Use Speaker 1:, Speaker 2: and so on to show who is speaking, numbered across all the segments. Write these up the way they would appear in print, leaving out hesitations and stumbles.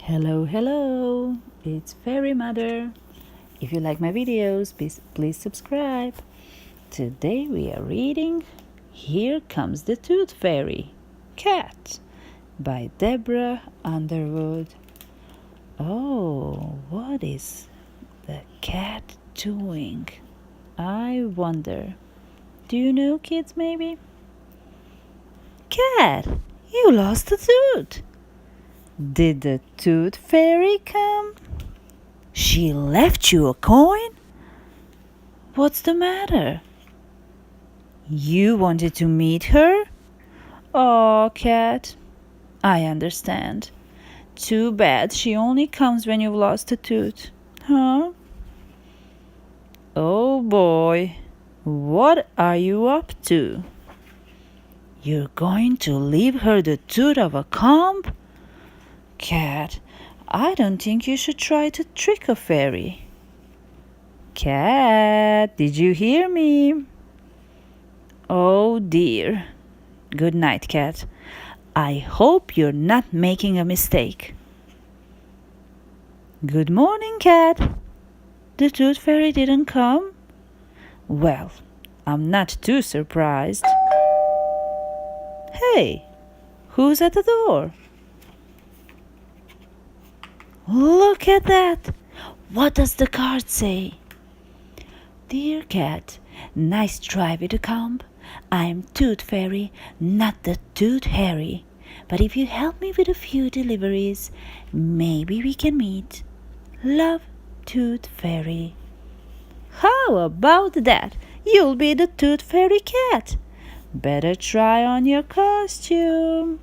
Speaker 1: Hello, hello, it's Fairy Mother. If you like my videos, please subscribe. Today we are reading Here Comes the Tooth Fairy, Cat, by Deborah Underwood. Oh, what is the cat doing? I wonder. Do you know, kids, maybe? Cat, you lost a tooth. Did the tooth fairy come? She left you a coin? What's the matter? You wanted to meet her? Oh, cat, I understand. Too bad she only comes when you've lost a tooth. Huh? Oh boy, what are you up to? You're going to leave her the tooth of a comb? Cat, I don't think you should try to trick a fairy. Cat, did you hear me? Oh dear. Good night, Cat. I hope you're not making a mistake. Good morning, Cat. The tooth fairy didn't come? Well, I'm not too surprised. Hey, who's at the door? Look at that! What does the card say? Dear Cat, nice try with the comb. I'm Tooth Fairy, not the Tooth Harry. But if you help me with a few deliveries, maybe we can meet. Love, Tooth Fairy. How about that? You'll be the Tooth Fairy Cat. Better try on your costume.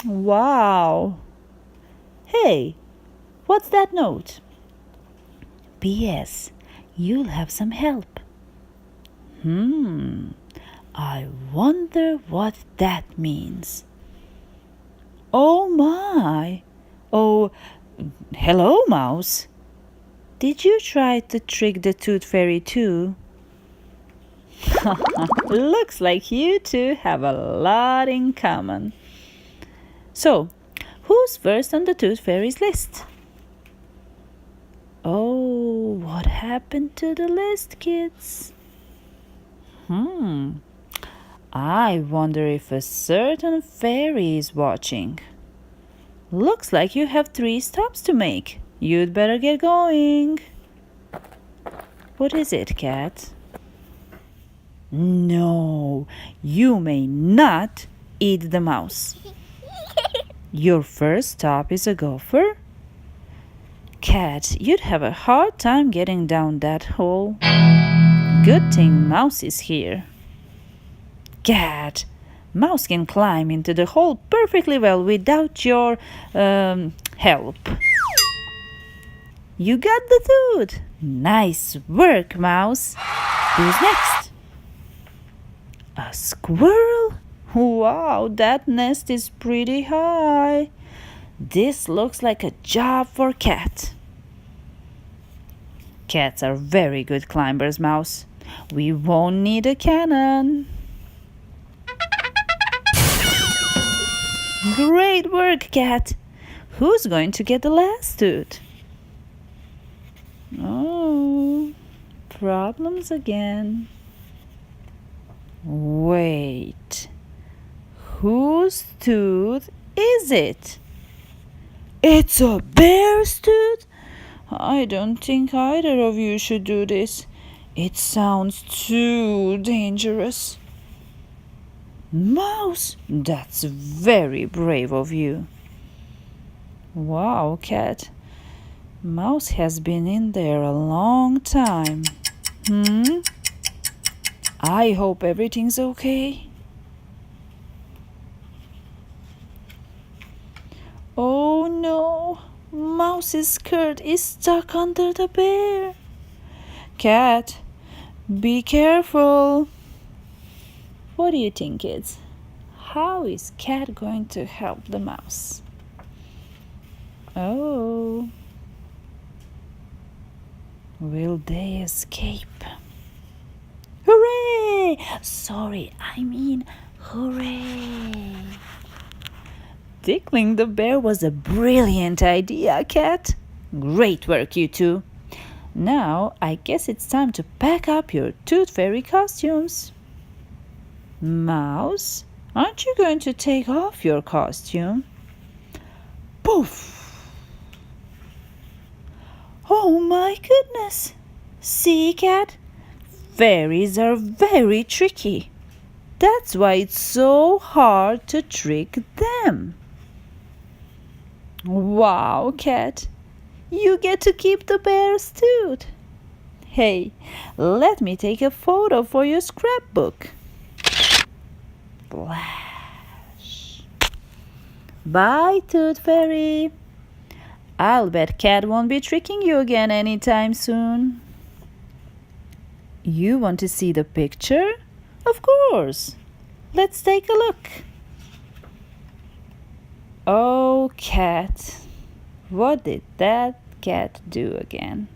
Speaker 1: Wow. Hey, what's that note? P.S. You'll have some help. I wonder what that means. Oh my. Oh, hello, Mouse. Did you try to trick the Tooth Fairy too? Looks like you two have a lot in common. So, who's first on the Tooth Fairy's list? Oh, what happened to the list, kids? I wonder if a certain fairy is watching. Looks like you have 3 stops to make. You'd better get going. What is it, Cat? No, you may not eat the mouse. Your first stop is a gopher? Cat, you'd have a hard time getting down that hole. Good thing Mouse is here. Cat, Mouse can climb into the hole perfectly well without your help. You got the tooth. Nice work, Mouse. Who's next? A squirrel? Wow, that nest is pretty high. This looks like a job for Cat. Cats are very good climbers, Mouse. We won't need a cannon. Great work, Cat. Who's going to get the last tooth? Oh, problems again. Wait, whose tooth is it? It's a bear's tooth? I don't think either of you should do this. It sounds too dangerous. Mouse, that's very brave of you. Wow, Cat. Mouse has been in there a long time. I hope everything's okay. Oh no, Mouse's skirt is stuck under the bear. Cat, be careful. What do you think, kids? How is Cat going to help the mouse? Oh, will they escape? Hooray! Sorry, I mean hooray. Tickling the bear was a brilliant idea, Cat. Great work, you two. Now, I guess it's time to pack up your Tooth Fairy costumes. Mouse, aren't you going to take off your costume? Poof! Oh my goodness! See, Cat? Fairies are very tricky. That's why it's so hard to trick them. Wow, Cat! You get to keep the bear's tooth. Hey, let me take a photo for your scrapbook. Flash. Bye, Tooth Fairy. I'll bet Cat won't be tricking you again anytime soon. You want to see the picture? Of course. Let's take a look. Oh, Cat. What did that cat do again?